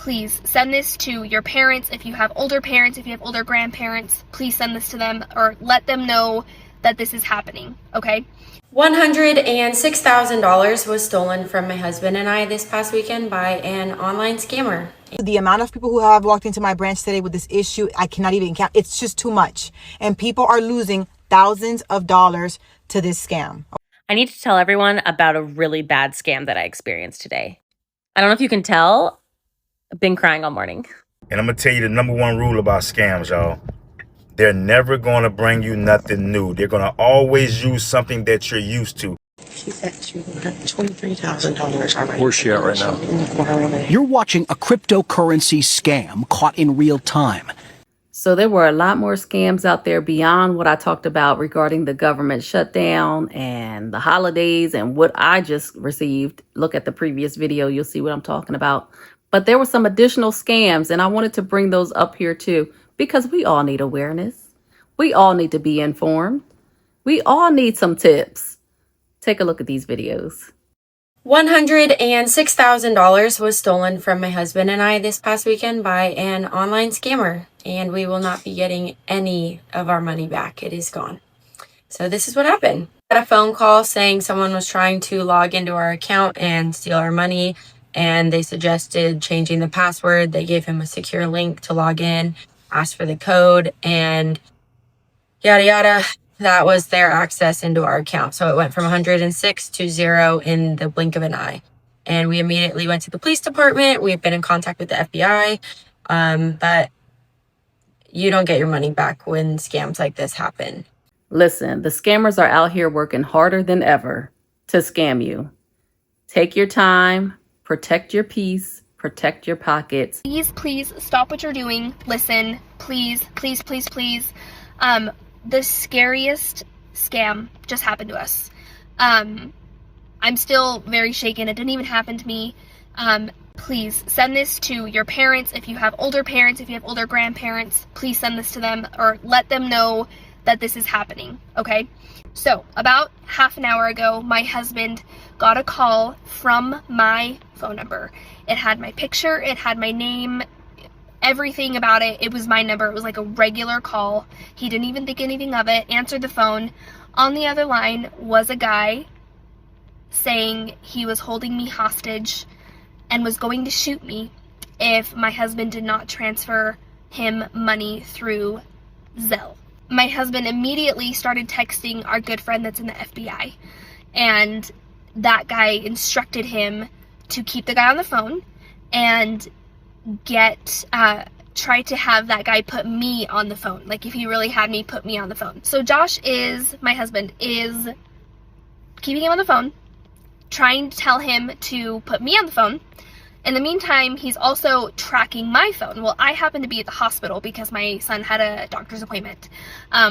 please send this to your parents. If you have older parents, if you have older grandparents, please send this to them or let them know that this is happening, okay? $106,000 was stolen from my husband and I this past weekend by an online scammer. The amount of people who have walked into my branch today with this issue, I cannot even count. It's just too much. And people are losing thousands of dollars to this scam. I need to tell everyone about a really bad scam that I experienced today. I don't know if you can tell, I've been crying all morning. And I'm going to tell you the number one rule about scams, y'all. They're never going to bring you nothing new. They're going to always use something that you're used to. She's at $23,000 already. Where's she at right now? You're watching a cryptocurrency scam caught in real time. So there were a lot more scams out there beyond what I talked about regarding the government shutdown and the holidays and what I just received. Look at the previous video, you'll see what I'm talking about. But there were some additional scams, and I wanted to bring those up here too, because we all need awareness. We all need to be informed. We all need some tips. Take a look at these videos. $106,000 was stolen from my husband and I this past weekend by an online scammer, and we will not be getting any of our money back. It is gone. So this is what happened. I got a phone call saying someone was trying to log into our account and steal our money, and they suggested changing the password. They gave him a secure link to log in, asked for the code, and yada yada. That was their access into our account. So it went from 106 to 0 in the blink of an eye. And we immediately went to the police department. We've been in contact with the FBI. But you don't get your money back when scams like this happen. Listen, the scammers are out here working harder than ever to scam you. Take your time, protect your peace, protect your pockets. Please stop what you're doing. Listen, please. The scariest scam just happened to us. I'm still very shaken. It didn't even happen to me. Please send this to your parents. If you have older parents, if you have older grandparents, please send this to them or let them know that this is happening, okay? So about half an hour ago, my husband got a call from my phone number. It had my picture, it had my name, everything about it. It was my number. It was like a regular call. He didn't even think anything of it. Answered the phone. On the other line was a guy saying he was holding me hostage and was going to shoot me if my husband did not transfer him money through Zelle. My husband immediately started texting our good friend that's in the FBI, and that guy instructed him to keep the guy on the phone and try to have that guy put me on the phone. Like, if he really had me, put me on the phone. So Josh my husband, is keeping him on the phone, trying to tell him to put me on the phone. In the meantime, he's also tracking my phone. Well, I happen to be at the hospital because my son had a doctor's appointment.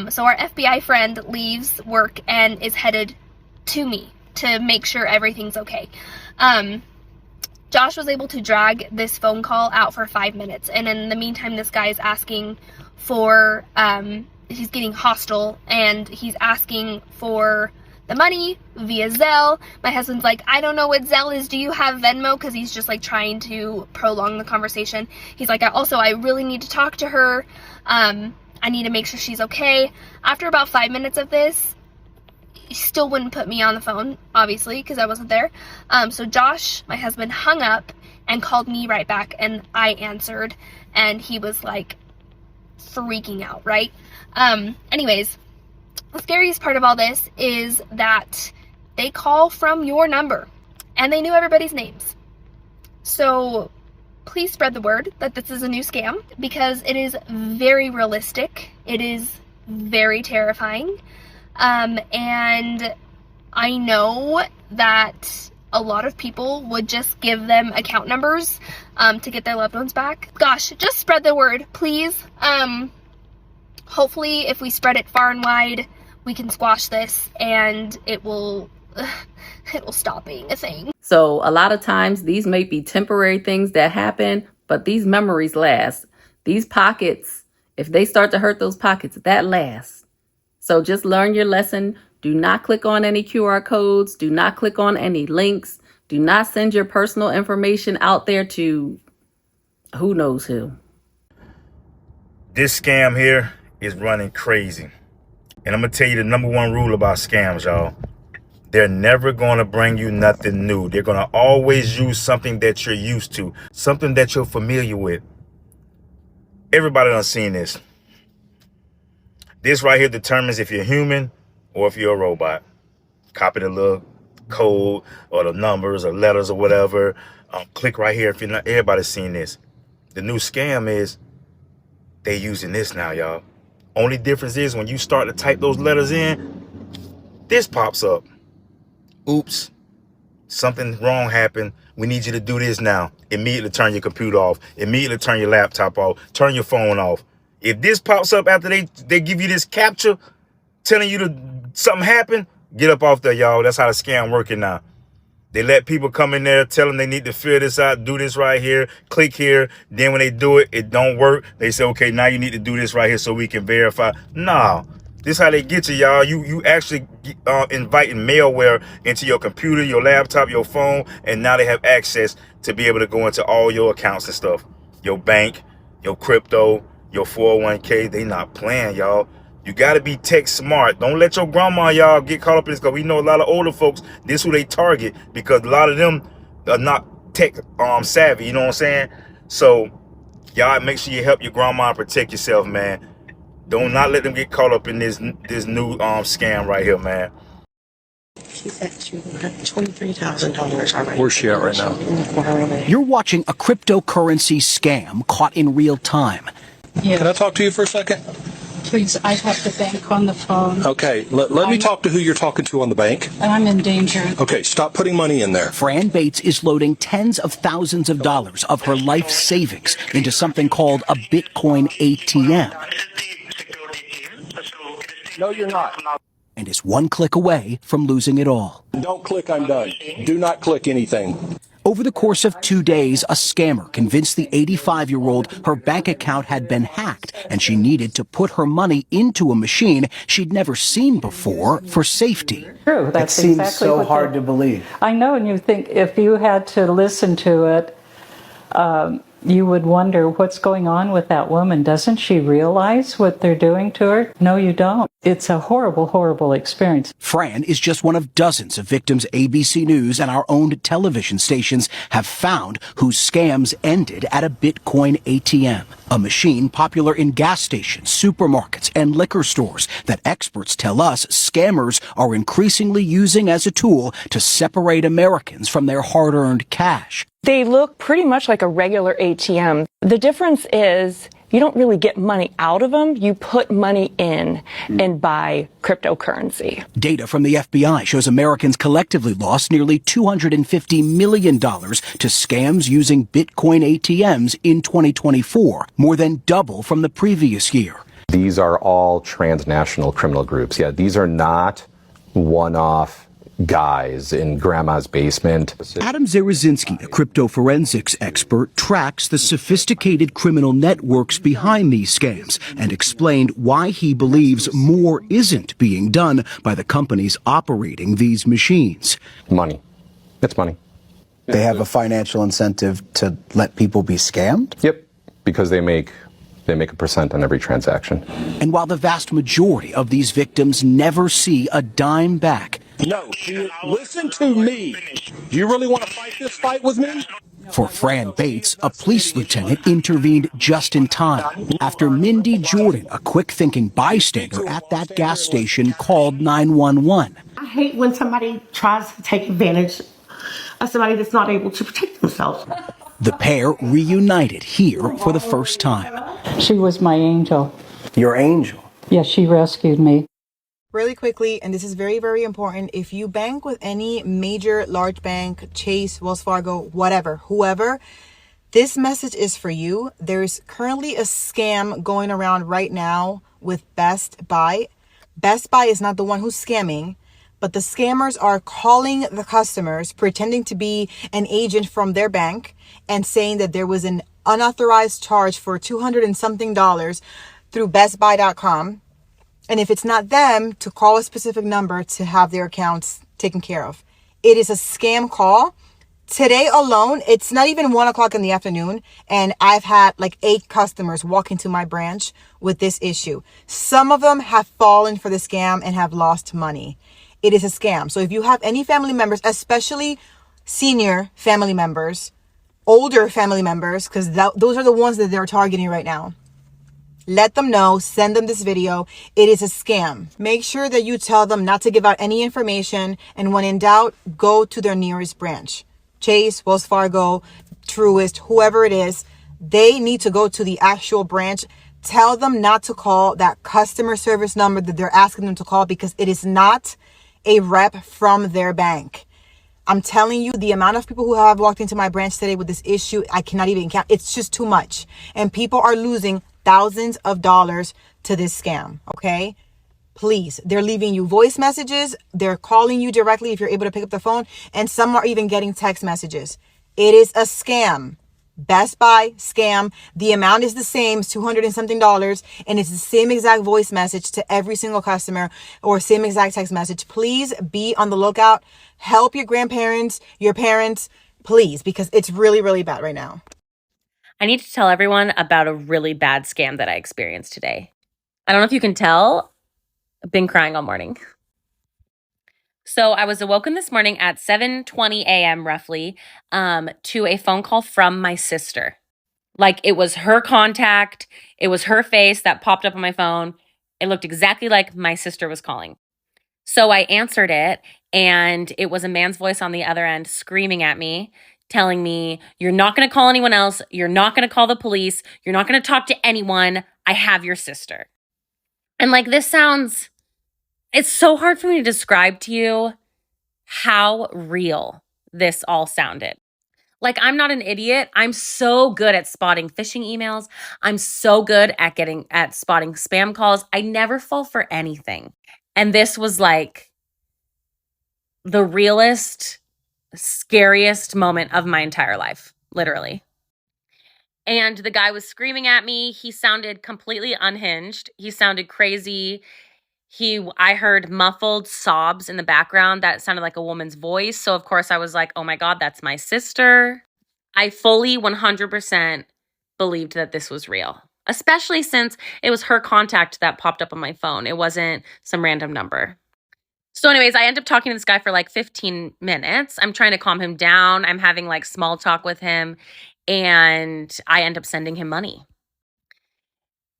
So our FBI friend leaves work and is headed to me to make sure everything's okay. Josh was able to drag this phone call out for 5 minutes. And in the meantime, this guy is asking for, he's getting hostile and he's asking for the money via Zelle. My husband's like, I don't know what Zelle is. Do you have Venmo? Because he's just like trying to prolong the conversation. He's like, I really need to talk to her. I need to make sure she's okay. After about 5 minutes of this, he still wouldn't put me on the phone, obviously, because I wasn't there. So Josh, my husband, hung up and called me right back, and I answered, and he was like freaking out, right? Anyways, the scariest part of all this is that they call from your number, and they knew everybody's names. So please spread the word that this is a new scam, because it is very realistic. It is very terrifying. And I know that a lot of people would just give them account numbers to get their loved ones back. Gosh, just spread the word, please. Hopefully, if we spread it far and wide, we can squash this and it will stop being a thing. So a lot of times these may be temporary things that happen, but these memories last. These pockets, if they start to hurt those pockets, that lasts. So just learn your lesson. Do not click on any QR codes. Do not click on any links. Do not send your personal information out there to who knows who. This scam here is running crazy. And I'm going to tell you the number one rule about scams, y'all. They're never going to bring you nothing new. They're going to always use something that you're used to, something that you're familiar with. Everybody done seen this. This right here determines if you're human or if you're a robot. Copy the little code or the numbers or letters or whatever. Click right here if you're not. Everybody's seen this. The new scam is they using this now, y'all. Only difference is when you start to type those letters in, this pops up. Oops, something wrong happened. We need you to do this now. Immediately turn your computer off. Immediately turn your laptop off. Turn your phone off. If this pops up after they give you this capture telling you something happened, get up off there, y'all. That's how the scam working now. They let people come in there, tell them they need to fill this out, do this right here, click here. Then when they do it, it don't work. They say, okay, now you need to do this right here so we can verify. No, this is how they get you, y'all. You actually inviting malware into your computer, your laptop, your phone, and now they have access to be able to go into all your accounts and stuff. Your bank, your crypto, your 401k. They not playing, y'all. You got to be tech smart. Don't let your grandma, y'all, get caught up in this, because we know a lot of older folks, this is who they target, because a lot of them are not tech savvy, you know what I'm saying? So y'all make sure you help your grandma and protect yourself, man. Don't not let them get caught up in this new scam right here, man. She's at $23,000 already. Where's she at right now? In the corner over there. You're watching a cryptocurrency scam caught in real time. Can I talk to you for a second? Please, I have the bank on the phone. Okay, let me talk to who you're talking to on the bank. I'm in danger. Okay, stop putting money in there. Fran Bates is loading tens of thousands of dollars of her life savings into something called a Bitcoin ATM. No, you're not. And is one click away from losing it all. Don't click, I'm done. Do not click anything. Over the course of 2 days, a scammer convinced the 85-year-old her bank account had been hacked and she needed to put her money into a machine she'd never seen before for safety. True. That's it seems exactly so what hard to believe. I know, and you think if you had to listen to it, you would wonder what's going on with that woman. Doesn't she realize what they're doing to her? No, you don't. It's a horrible, horrible experience. Fran is just one of dozens of victims ABC News and our owned television stations have found whose scams ended at a Bitcoin ATM, a machine popular in gas stations, supermarkets, and liquor stores that experts tell us scammers are increasingly using as a tool to separate Americans from their hard-earned cash. They look pretty much like a regular ATM. The difference is you don't really get money out of them. You put money in and buy cryptocurrency. Data from the FBI shows Americans collectively lost nearly $250 million to scams using Bitcoin ATMs in 2024, more than double from the previous year. These are all transnational criminal groups. Yeah, these are not one-off guys in grandma's basement. Adam Zarazinski, a crypto forensics expert, tracks the sophisticated criminal networks behind these scams and explained why he believes more isn't being done by the companies operating these machines. Money. It's money. They have a financial incentive to let people be scammed? Yep, because they make a percent on every transaction. And while the vast majority of these victims never see a dime back, no, listen to me. Do you really want to fight this fight with me? For Fran Bates, a police lieutenant intervened just in time after Mindy Jordan, a quick-thinking bystander at that gas station, called 911. I hate when somebody tries to take advantage of somebody that's not able to protect themselves. The pair reunited here for the first time. She was my angel. Your angel? Yes, she rescued me. Really quickly, and this is very, very important, if you bank with any major large bank, Chase, Wells Fargo, whatever, whoever, this message is for you. There's currently a scam going around right now with Best Buy. Best Buy is not the one who's scamming, but the scammers are calling the customers, pretending to be an agent from their bank and saying that there was an unauthorized charge for $200 and something through bestbuy.com. And if it's not them, to call a specific number to have their accounts taken care of. It is a scam call Today alone, it's not even 1 o'clock in the afternoon, and I've had like 8 customers walk into my branch with this issue. Some of them have fallen for the scam and have lost money. It is a scam. So if you have any family members, especially senior family members, older family members, because those are the ones that they're targeting right now, let them know, send them this video. It is a scam. Make sure that you tell them not to give out any information, and when in doubt, go to their nearest branch. Chase, Wells Fargo, Truist, whoever it is, they need to go to the actual branch. Tell them not to call that customer service number that they're asking them to call, because it is not a rep from their bank. I'm telling you, the amount of people who have walked into my branch today with this issue, I cannot even count. It's just too much. And people are losing thousands of dollars to this scam, okay? Please, they're leaving you voice messages. They're calling you directly if you're able to pick up the phone. And some are even getting text messages. It is a scam. Best Buy scam. The amount is the same, it's $200 and something, and it's the same exact voice message to every single customer, or same exact text message. Please be on the lookout. Help your grandparents, your parents, please, because it's really, really bad right now. I need to tell everyone about a really bad scam that I experienced today. I don't know if you can tell, I've been crying all morning. So I was awoken this morning at 7:20 a.m. roughly to a phone call from my sister. Like, it was her contact. It was her face that popped up on my phone. It looked exactly like my sister was calling. So I answered it, and it was a man's voice on the other end screaming at me, telling me, "You're not going to call anyone else. You're not going to call the police. You're not going to talk to anyone. I have your sister." And like, this sounds, it's so hard for me to describe to you how real this all sounded. Like, I'm not an idiot. I'm so good at spotting phishing emails. I'm so good at spotting spam calls. I never fall for anything. And this was like the realest, scariest moment of my entire life, literally. And the guy was screaming at me. He sounded completely unhinged. He sounded crazy. I heard muffled sobs in the background that sounded like a woman's voice. So of course I was like, oh my God, that's my sister. I fully 100% believed that this was real, especially since it was her contact that popped up on my phone. It wasn't some random number. So anyways, I end up talking to this guy for like 15 minutes. I'm trying to calm him down. I'm having like small talk with him, and I end up sending him money.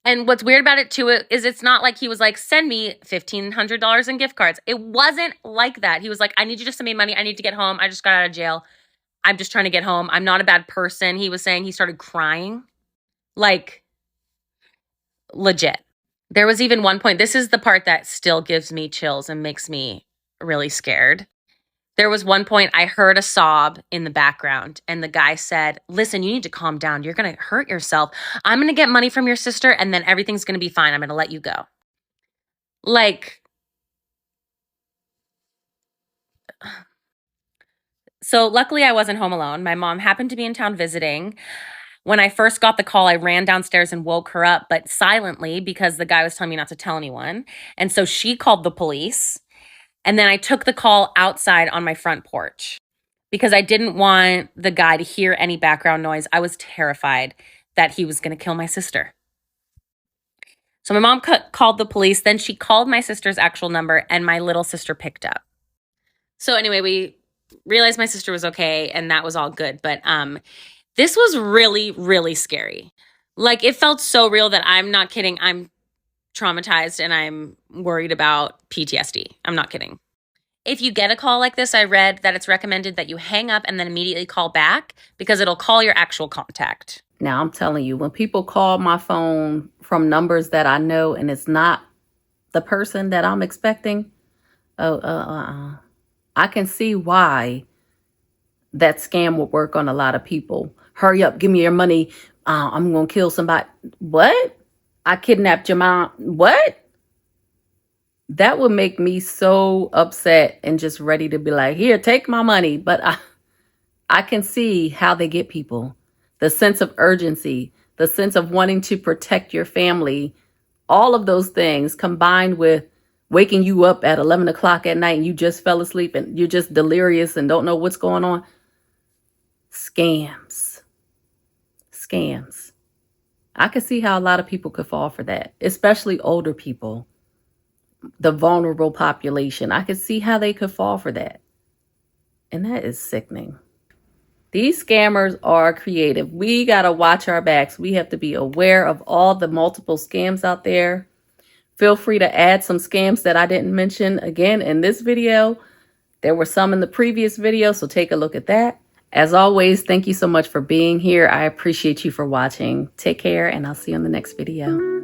And what's weird about it too is it's not like he was like, send me $1,500 in gift cards. It wasn't like that. He was like, I need you to send me money. I need to get home. I just got out of jail. I'm just trying to get home. I'm not a bad person. He was saying. He started crying. Like, legit. There was even one point, this is the part that still gives me chills and makes me really scared. There was one point I heard a sob in the background, and the guy said, listen, you need to calm down. You're going to hurt yourself. I'm going to get money from your sister, and then everything's going to be fine. I'm going to let you go. Like, so luckily I wasn't home alone. My mom happened to be in town visiting. When I first got the call, I ran downstairs and woke her up, but silently, because the guy was telling me not to tell anyone. And so she called the police. And then I took the call outside on my front porch because I didn't want the guy to hear any background noise. I was terrified that he was going to kill my sister. So my mom called the police. Then she called my sister's actual number, and my little sister picked up. So anyway, we realized my sister was okay, and that was all good. But this was really, really scary. Like, it felt so real that I'm not kidding. I'm traumatized and I'm worried about PTSD. I'm not kidding. If you get a call like this, I read that it's recommended that you hang up and then immediately call back because it'll call your actual contact. Now, I'm telling you, when people call my phone from numbers that I know and it's not the person that I'm expecting, I can see why that scam would work on a lot of people. Hurry up, give me your money. I'm going to kill somebody. What? I kidnapped your mom. What? That would make me so upset and just ready to be like, here, take my money. But I can see how they get people. The sense of urgency, the sense of wanting to protect your family, all of those things combined with waking you up at 11 o'clock at night and you just fell asleep and you're just delirious and don't know what's going on. Scams. Scams. I could see how a lot of people could fall for that, especially older people, the vulnerable population. I could see how they could fall for that. And that is sickening. These scammers are creative. We got to watch our backs. We have to be aware of all the multiple scams out there. Feel free to add some scams that I didn't mention again in this video. There were some in the previous video, so take a look at that. As always, thank you so much for being here. I appreciate you for watching. Take care, and I'll see you on the next video.